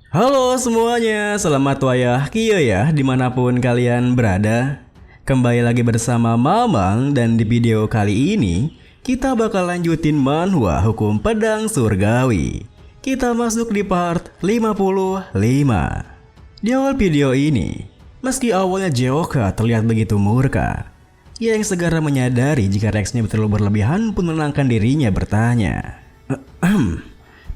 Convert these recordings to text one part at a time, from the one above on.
Halo semuanya, selamat wayah Kio ya dimanapun kalian berada. Kembali lagi bersama Mamang dan di video kali ini kita bakal lanjutin manhwa hukum pedang surgawi. Kita masuk di part 55. Di awal video ini, meski awalnya Jeoka terlihat begitu murka, ia yang segera menyadari jika reaksinya terlalu berlebihan pun menenangkan dirinya bertanya,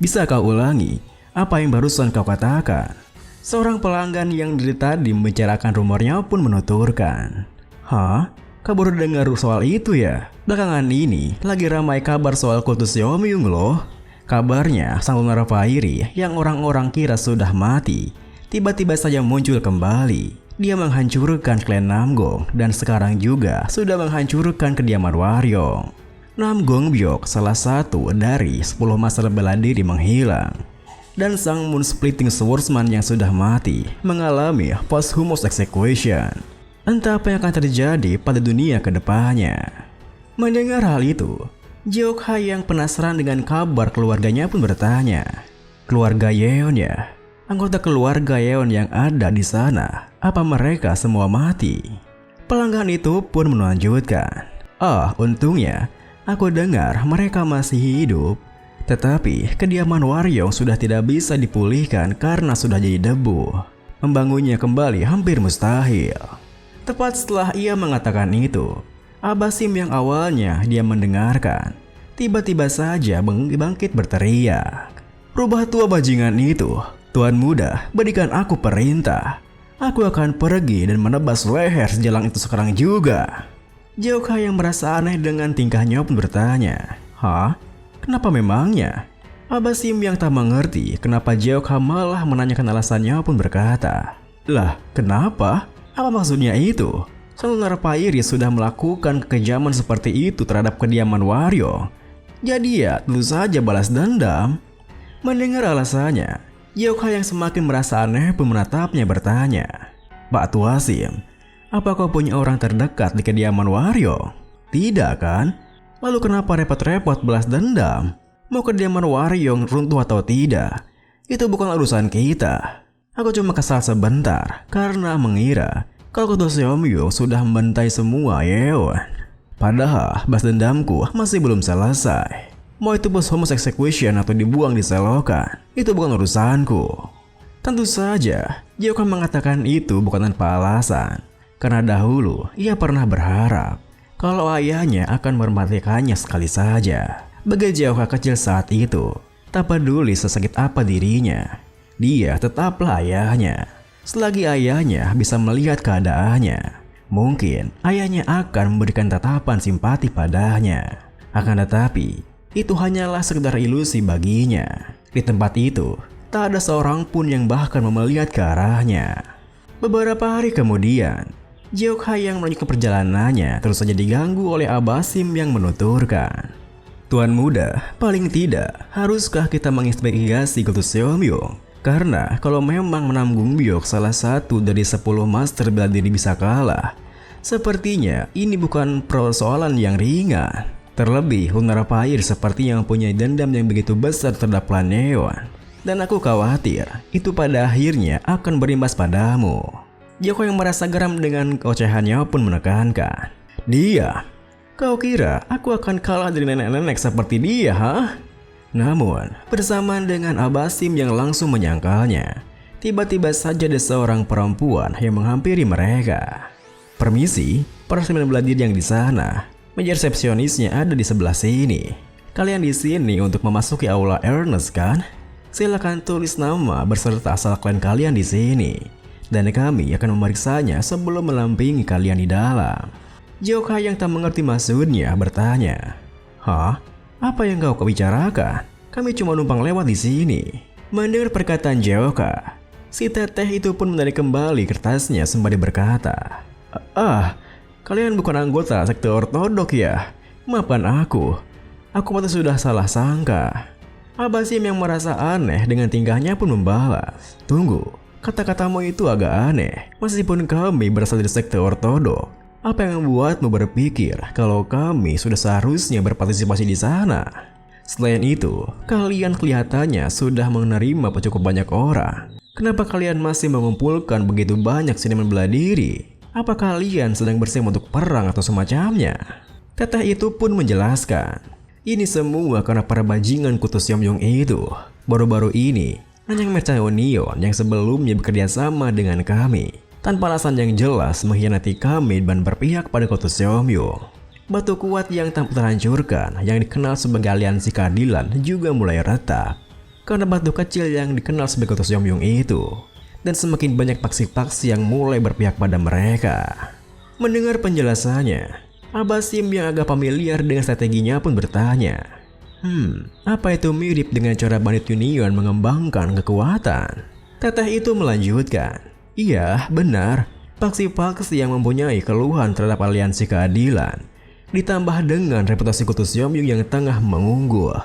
bisa kau ulangi apa yang barusan kau katakan? Seorang pelanggan yang dari tadi membicarakan rumornya pun menuturkan. Hah? Kau baru dengar soal itu ya? Belakangan ini lagi ramai kabar soal kultus Yomiung loh. Kabarnya sang Lunar Fairy yang orang-orang kira sudah mati tiba-tiba saja muncul kembali. Dia menghancurkan klan Namgong dan sekarang juga sudah menghancurkan kediaman Waryong. Namgong Byok salah satu dari 10 master bela diri menghilang. Dan sang Moon Splitting Swordsman yang sudah mati mengalami posthumous execution. Entah apa yang akan terjadi pada dunia kedepannya. Mendengar hal itu, Jeokha yang penasaran dengan kabar keluarganya pun bertanya, keluarga Yeon ya? Anggota keluarga Yeon yang ada di sana, apa mereka semua mati? Pelanggan itu pun melanjutkan, untungnya aku dengar mereka masih hidup. Tetapi kediaman Waryong sudah tidak bisa dipulihkan karena sudah jadi debu. Membangunnya kembali hampir mustahil. Tepat setelah ia mengatakan itu, Abasim yang awalnya dia mendengarkan tiba-tiba saja bangkit berteriak, "Rubah tua bajingan itu, Tuan Muda, berikan aku perintah. Aku akan pergi dan menebas leher sejalang itu sekarang juga." Jeokha yang merasa aneh dengan tingkahnya pun bertanya, "Hah? Kenapa memangnya?" Abasim yang tak mengerti kenapa Jeokha malah menanyakan alasannya pun berkata, "Lah, kenapa? Apa maksudnya itu? Sang Lunar Fairy sudah melakukan kekejaman seperti itu terhadap kediaman Waryong. Jadi ya tentu saja balas dendam." Mendengar alasannya, Jeokha yang semakin merasa aneh pun menatapnya bertanya, "Pak Tuasim, apa kau punya orang terdekat di kediaman Waryong? Tidak kan? Lalu kenapa repot-repot balas dendam? Mau kediaman Waryong runtuh atau tidak? Itu bukan urusan kita. Aku cuma kesal sebentar karena mengira kalau kultus Yomiung sudah membantai semua Yeon. Padahal balas dendamku masih belum selesai. Mau itu posthumous execution atau dibuang di selokan, itu bukan urusanku." Tentu saja, Jeokha mengatakan itu bukan tanpa alasan. Karena dahulu ia pernah berharap kalau ayahnya akan mematikannya sekali saja. Bagi Jeokha kecil saat itu, tak peduli sesakit apa dirinya, dia tetaplah ayahnya. Selagi ayahnya bisa melihat keadaannya, mungkin ayahnya akan memberikan tatapan simpati padanya. Akan tetapi, itu hanyalah sekedar ilusi baginya. Di tempat itu, tak ada seorang pun yang bahkan melihat ke arahnya. Beberapa hari kemudian, Jeokha yang melanjutkan perjalanannya terus saja diganggu oleh Abasim yang menuturkan, "Tuan Muda, paling tidak haruskah kita menginvestigasi kultus Yomiung? Karena kalau memang Namgong Byok salah satu dari 10 master bela diri bisa kalah, sepertinya ini bukan persoalan yang ringan. Terlebih Lunar Fairy seperti yang punya dendam yang begitu besar terhadap klan Yeon. Dan aku khawatir itu pada akhirnya akan berimbas padamu." Jeokha yang merasa geram dengan keocehannya pun menekankan, "Dia, kau kira aku akan kalah dari nenek-nenek seperti dia, ha?" Namun, bersamaan dengan Abasim yang langsung menyangkalnya, tiba-tiba saja ada seorang perempuan yang menghampiri mereka. "Permisi, para sembilan bela diri yang di sana. Meja resepsionisnya ada di sebelah sini. Kalian di sini untuk memasuki aula Ernest kan? Silakan tulis nama berserta asal klan kalian di sini. Dan kami akan memeriksanya sebelum melampingi kalian di dalam." Jeokha yang tak mengerti maksudnya bertanya, "Hah? Apa yang kau bicarakan? Kami cuma numpang lewat di sini." Mendengar perkataan Jeokha, si teteh itu pun menarik kembali kertasnya sembari berkata, Kalian bukan anggota sekte ortodok ya? Maafkan aku patut sudah salah sangka." Abasim yang merasa aneh dengan tingkahnya pun membalas, "Tunggu. Kata-katamu itu agak aneh. Meskipun kami berasal dari sekte ortodok, apa yang membuatmu berpikir kalau kami sudah seharusnya berpartisipasi di sana? Selain itu, kalian kelihatannya sudah menerima cukup banyak orang. Kenapa kalian masih mengumpulkan begitu banyak seniman bela diri? Apa kalian sedang bersiap untuk perang atau semacamnya? Teteh itu pun menjelaskan, ini semua karena para bajingan kutu Seom-yong itu. Baru-baru ini, Nanyang Merchandise yang sebelumnya bekerja sama dengan kami, tanpa alasan yang jelas mengkhianati kami dan berpihak pada kutu Seom-yong. Batu kuat yang tak terhancurkan, yang dikenal sebagai aliansi keadilan, juga mulai retak karena batu kecil yang dikenal sebagai kutu Seom-yong itu. Dan semakin banyak paksi-paksi yang mulai berpihak pada mereka. Mendengar penjelasannya, Abah Sim yang agak familiar dengan strateginya pun bertanya, apa itu mirip dengan cara Bandit Union mengembangkan kekuatan? Teteh itu melanjutkan, iya benar, paksi-paksi yang mempunyai keluhan terhadap aliansi keadilan, ditambah dengan reputasi kutu Seom-yong yang tengah mengunggul,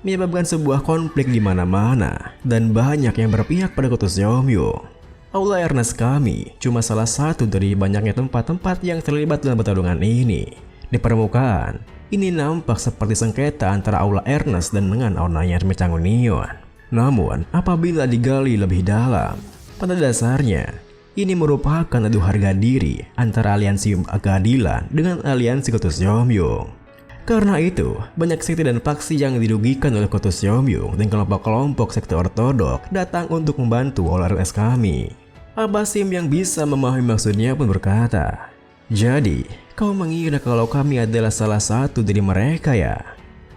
menyebabkan sebuah konflik di mana-mana dan banyak yang berpihak pada kutu Seom-yong. Aula Ernest kami cuma salah satu dari banyaknya tempat-tempat yang terlibat dalam pertarungan ini. Di permukaan, ini nampak seperti sengketa antara Aula Ernest dan dengan Nanyang Merchandise. Namun, apabila digali lebih dalam, pada dasarnya, ini merupakan adu harga diri antara aliansi keadilan dengan aliansi kutu Seom-yong. Karena itu, banyak sekte dan faksi yang dirugikan oleh kutu Seom-yong dan kelompok-kelompok sekte ortodok datang untuk membantu OLRS kami. Abah Sim yang bisa memahami maksudnya pun berkata, jadi, kau mengira kalau kami adalah salah satu dari mereka ya?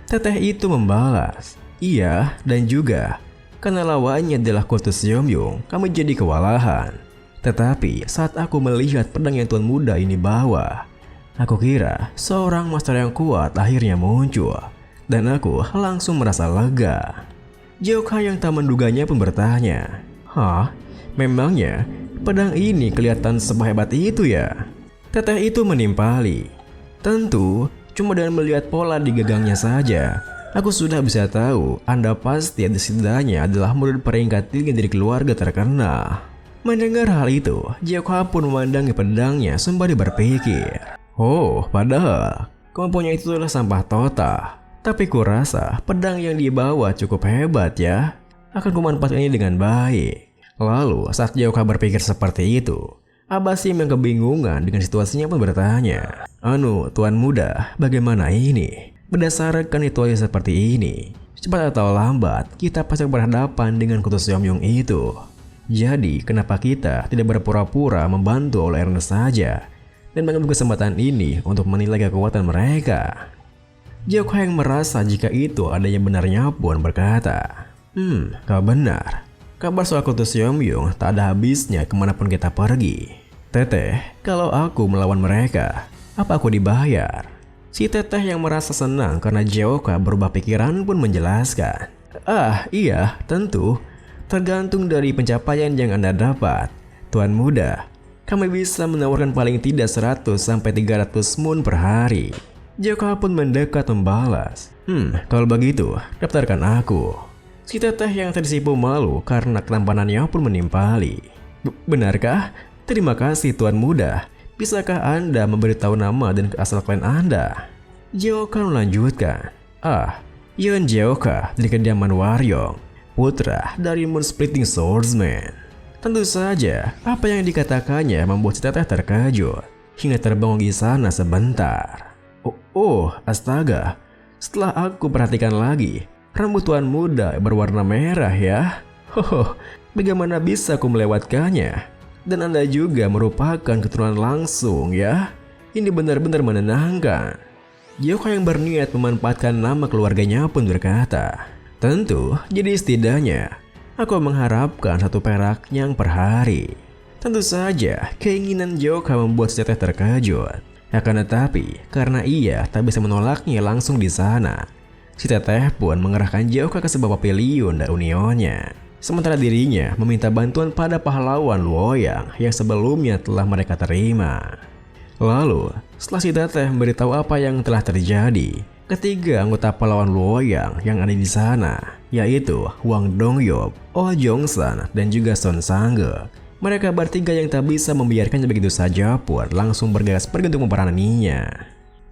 Teteh itu membalas, iya dan juga, karena lawannya adalah kutu Seom-yong, kami jadi kewalahan. Tetapi saat aku melihat pedang yang Tuan Muda ini bawa, aku kira seorang master yang kuat akhirnya muncul, dan aku langsung merasa lega. Jeokha yang tak menduganya pun bertanya, hah? Memangnya pedang ini kelihatan sehebat itu ya? Teteh itu menimpali, tentu cuma dengan melihat pola di gagangnya saja, aku sudah bisa tahu Anda pasti setidaknya adalah murid peringkat tinggi dari keluarga terkenal. Mendengar hal itu, Jeokha pun memandangi pedangnya sembari berpikir, oh, padahal kemampuannya itu adalah sampah total. Tapi kurasa pedang yang dibawa cukup hebat ya. Akan kumanfaatkan ini dengan baik. Lalu saat Jeokha berpikir seperti itu, Abah Sim yang kebingungan dengan situasinya pun bertanya, Tuan Muda, bagaimana ini? Berdasarkan situasi seperti ini, cepat atau lambat kita pasti berhadapan dengan kutu Seom-yong itu. Jadi kenapa kita tidak berpura-pura membantu oleh Ernest saja dan mengambil kesempatan ini untuk menilai kekuatan mereka? Jeokha yang merasa jika itu ada yang benarnya pun berkata, kau benar. Kabar soal kutu Seom-yong tak ada habisnya kemanapun kita pergi. Teteh, kalau aku melawan mereka, apa aku dibayar? Si Teteh yang merasa senang karena Jeokha berubah pikiran pun menjelaskan, iya, tentu. Tergantung dari pencapaian yang Anda dapat. Tuan Muda, kami bisa menawarkan paling tidak 100-300 moon per hari. Jeokha pun mendekat membalas, kalau begitu, daftarkan aku. Si Teteh yang tersipu malu karena ketampanannya pun menimpali. Benarkah? Terima kasih Tuan Muda. Bisakah Anda memberitahu nama dan asal klan Anda? Jeokha melanjutkan. Yeon Jeokha dari kediaman Waryong, putra dari Moon Splitting Swordsman. Tentu saja, apa yang dikatakannya membuat si Teteh terkejut hingga terbengong di sana sebentar. Astaga. Setelah aku perhatikan lagi, rambut Tuan Muda berwarna merah ya. Bagaimana bisa aku melewatkannya? Dan Anda juga merupakan keturunan langsung ya. Ini benar-benar menenangkan. Jeokha yang berniat memanfaatkan nama keluarganya pun berkata, tentu, jadi setidaknya aku mengharapkan 1 perak yang per hari. Tentu saja, keinginan Jeokha membuat si Teteh terkejut. Akan tetapi, karena ia tak bisa menolaknya langsung di sana, si Teteh pun mengerahkan Jeokha ke sebuah pavilion dan unionnya. Sementara dirinya meminta bantuan pada pahlawan Luoyang yang sebelumnya telah mereka terima. Lalu, setelah si Teteh memberitahu apa yang telah terjadi, ketiga anggota pahlawan Luoyang yang ada di sana, yaitu Wang Dongyop, Oh Jongsan, dan juga Son Sangge. Mereka bertiga yang tak bisa membiarkannya begitu saja pun langsung bergegas pergi untuk memperanginya.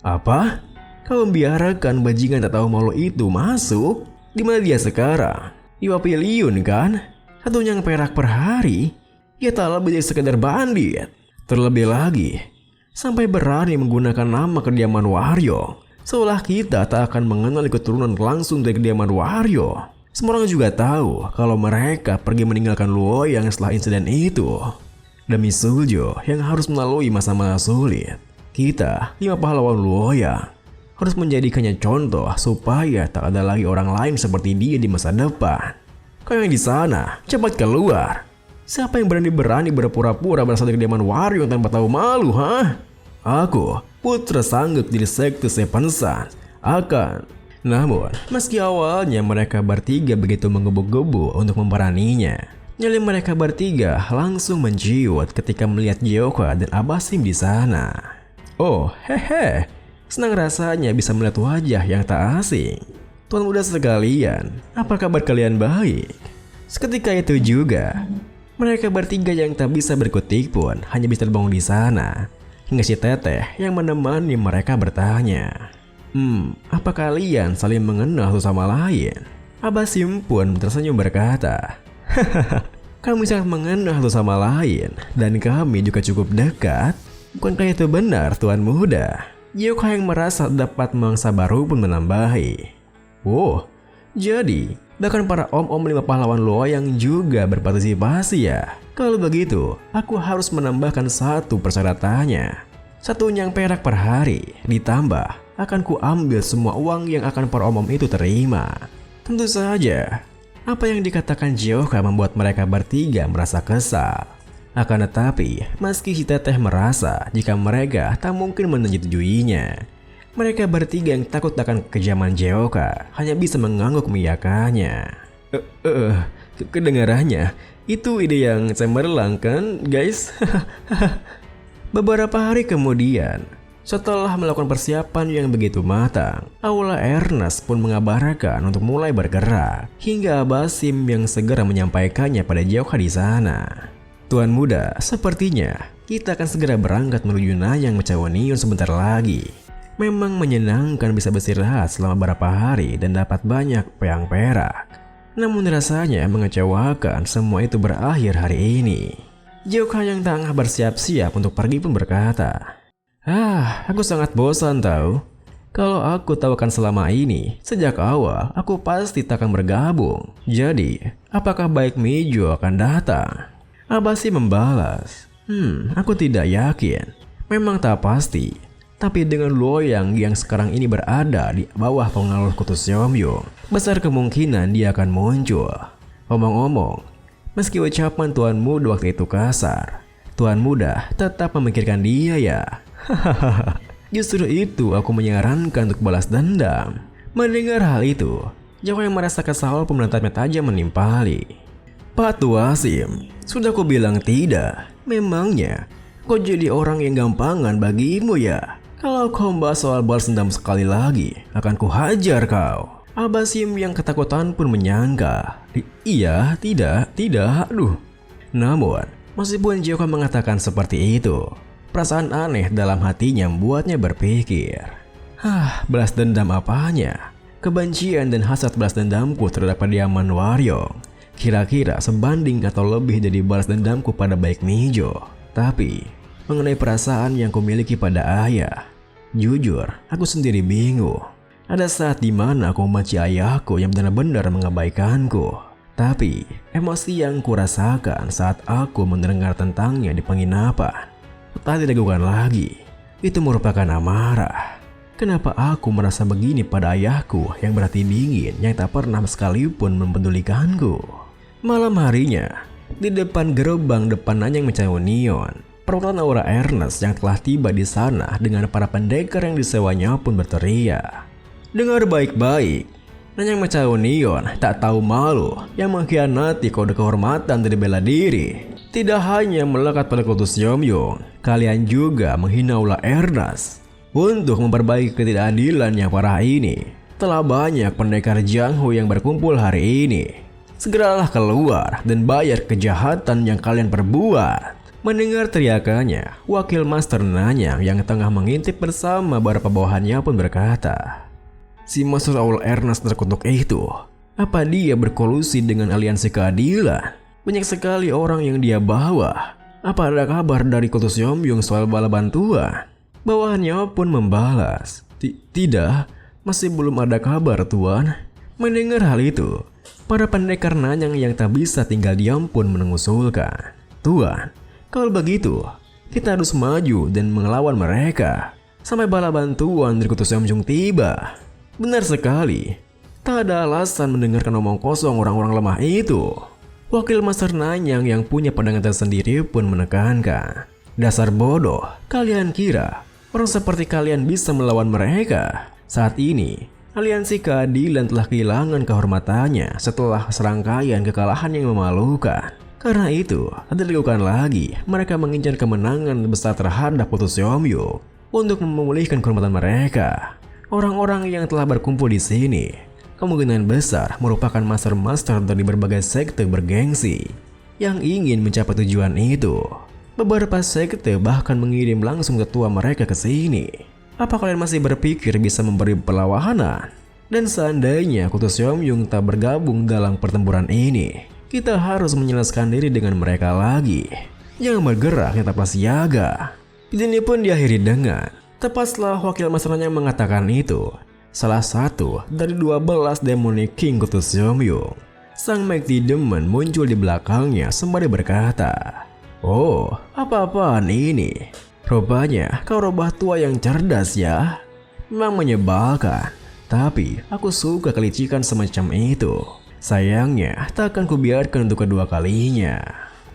Apa? Kau membiarkan bajingan tak tahu malu itu masuk? Di mana dia sekarang? Di pavilion kan? 1 yang perak per hari? Ya tak lebih dari sekedar bandit. Terlebih lagi, sampai berani menggunakan nama kediaman Wario, seolah kita tak akan mengenal keturunan langsung dari kediaman Wario. Semua orang juga tahu kalau mereka pergi meninggalkan Luoyang setelah insiden itu. Demi Suljo yang harus melalui masa-masa sulit, kita, 5 pahlawan Luoyang, harus menjadikannya contoh supaya tak ada lagi orang lain seperti dia di masa depan. Kau yang di sana, cepat keluar. Siapa yang berani-berani berpura-pura berasal dari kediaman Wario tanpa tahu malu, ha? Aku, putra Sangguk dari sekte Seven Sons, akan. Namun, meski awalnya mereka bertiga begitu menggebu-gebu untuk memberaninya, nyali mereka bertiga langsung menjiwat ketika melihat Gyoka dan Abasim di sana. Oh, hehe, senang rasanya bisa melihat wajah yang tak asing. Tuan muda sekalian, apa kabar kalian baik? Seketika itu juga, mereka bertiga yang tak bisa berkutik pun hanya bisa terbangun di sana. Hingga si Teteh yang menemani mereka bertanya, apa kalian saling mengenal satu sama lain? Abasim pun tersenyum berkata, kami sangat mengenal satu sama lain dan kami juga cukup dekat. Bukankah itu benar, Tuan Muda? Gyoka yang merasa dapat mangsa baru pun menambahi. Wow, jadi bahkan para om-om 5 pahlawan Luoyang juga berpartisipasi ya. Kalau begitu, aku harus menambahkan 1 persyaratannya. 1 yang perak per hari, ditambah akan ku ambil semua uang yang akan para om-om itu terima. Tentu saja, apa yang dikatakan Gyoka membuat mereka bertiga merasa kesal. Akan tetapi, meski si Teteh merasa jika mereka tak mungkin menyetujuinya, mereka bertiga yang takut akan kekejaman Gyoka hanya bisa mengangguk mengiyakannya. Kedengarannya, itu ide yang cemerlang kan guys? Beberapa hari kemudian, setelah melakukan persiapan yang begitu matang, Aula Ernest pun mengabarkan untuk mulai bergerak, hingga Abasim yang segera menyampaikannya pada Gyoka di sana. Tuan Muda, sepertinya kita akan segera berangkat menuju Nanyang Mecawanion sebentar lagi. Memang menyenangkan bisa beristirahat selama beberapa hari dan dapat banyak peang perak. Namun rasanya mengecewakan semua itu berakhir hari ini. Gyoka yang tengah bersiap-siap untuk pergi pun berkata, aku sangat bosan tahu. Kalau aku tahu kan selama ini, sejak awal aku pasti tak akan bergabung. Jadi, apakah baik Mijo akan datang? Abasim membalas, aku tidak yakin. Memang tak pasti. Tapi dengan Luoyang yang sekarang ini berada di bawah pengaruh Kutu Seomyung, besar kemungkinan dia akan muncul. Omong-omong, meski ucapan Tuan Muda waktu itu kasar, Tuan Muda tetap memikirkan dia ya. Justru itu aku menyarankan untuk balas dendam. Mendengar hal itu, Gyoka yang merasa kesal pun menatapnya tajam menimpali. Pak Tuasim, sudah aku bilang tidak. Memangnya kau jadi orang yang gampangan bagimu ya? Kalau kau membahas soal balas dendam sekali lagi, akan kuhajar kau. Abasim yang ketakutan pun menyangka. Iya, tidak, aduh. Namun, meskipun Gyoka mengatakan seperti itu, perasaan aneh dalam hatinya membuatnya berpikir, balas dendam apanya? Kebencian dan hasrat balas dendamku terhadap kediaman Wario kira-kira sebanding atau lebih dari balas dendamku pada baik Mijo. Tapi mengenai perasaan yang kumiliki pada ayah, jujur, aku sendiri bingung. Ada saat dimana aku membenci ayahku yang benar-benar mengabaikanku. Tapi, emosi yang kurasakan saat aku mendengar tentangnya di penginapan tak diragukan lagi. Itu merupakan amarah. Kenapa aku merasa begini pada ayahku yang berhati dingin yang tak pernah sekalipun mempedulikanku? Malam harinya, di depan gerbang depan Nanyang Mecawanion, perwakilan Aula Ernest yang telah tiba di sana dengan para pendekar yang disewanya pun berteriak. Dengar baik-baik, Nanyang Mecawanion tak tahu malu yang mengkhianati kode kehormatan dari bela diri. Tidak hanya melekat pada Kutu Seomyung, kalian juga menghina Aula Ernest. Untuk memperbaiki ketidakadilan yang parah ini, telah banyak pendekar Jianghu yang berkumpul hari ini. Segeralah keluar dan bayar kejahatan yang kalian perbuat. Mendengar teriakannya, wakil Master Nanyang yang tengah mengintip bersama beberapa bawahannya pun berkata, si Master Aula Ernest terkutuk itu, apa dia berkolusi dengan aliansi keadilan? Banyak sekali orang yang dia bawa. Apa ada kabar dari Kultus Yomyung soal bala bantuan? Bawahannya pun membalas, Tidak, masih belum ada kabar tuan. Mendengar hal itu, para pendekar Nanyang yang tak bisa tinggal diam pun mengusulkan, Tuan, kalau begitu, kita harus maju dan melawan mereka sampai bala bantuan dari Kultus Yomyung tiba. Benar sekali, tak ada alasan mendengarkan omong kosong orang-orang lemah itu. Wakil Master Nanyang yang punya pandangan tersendiri pun menekankan, dasar bodoh, kalian kira orang seperti kalian bisa melawan mereka? Saat ini, aliansi keadilan telah kehilangan kehormatannya setelah serangkaian kekalahan yang memalukan. Karena itu, tak dilakukan lagi, mereka mengincar kemenangan besar terhadap Kultus Yomyung untuk memulihkan kehormatan mereka. Orang-orang yang telah berkumpul di sini kemungkinan besar merupakan master-master dari berbagai sekte bergengsi yang ingin mencapai tujuan itu. Beberapa sekte bahkan mengirim langsung ketua mereka ke sini. Apa kalian masih berpikir bisa memberi perlawanan? Dan seandainya Kultus Yomyung tak bergabung dalam pertempuran ini, kita harus menjelaskan diri dengan mereka lagi. Jangan bergerak, tetaplah siaga. Ini pun diakhiri dengan, tepat setelah wakil masternya mengatakan itu, salah satu dari 12 Demonic King Kultus Yomyung, Sang Mighty Demon, muncul di belakangnya sembari berkata, "Oh, apa-apaan ini? Rupanya kau robah tua yang cerdas ya. Memang menyebalkan, tapi aku suka kelicikan semacam itu. Sayangnya, tak akan kubiarkan untuk kedua kalinya."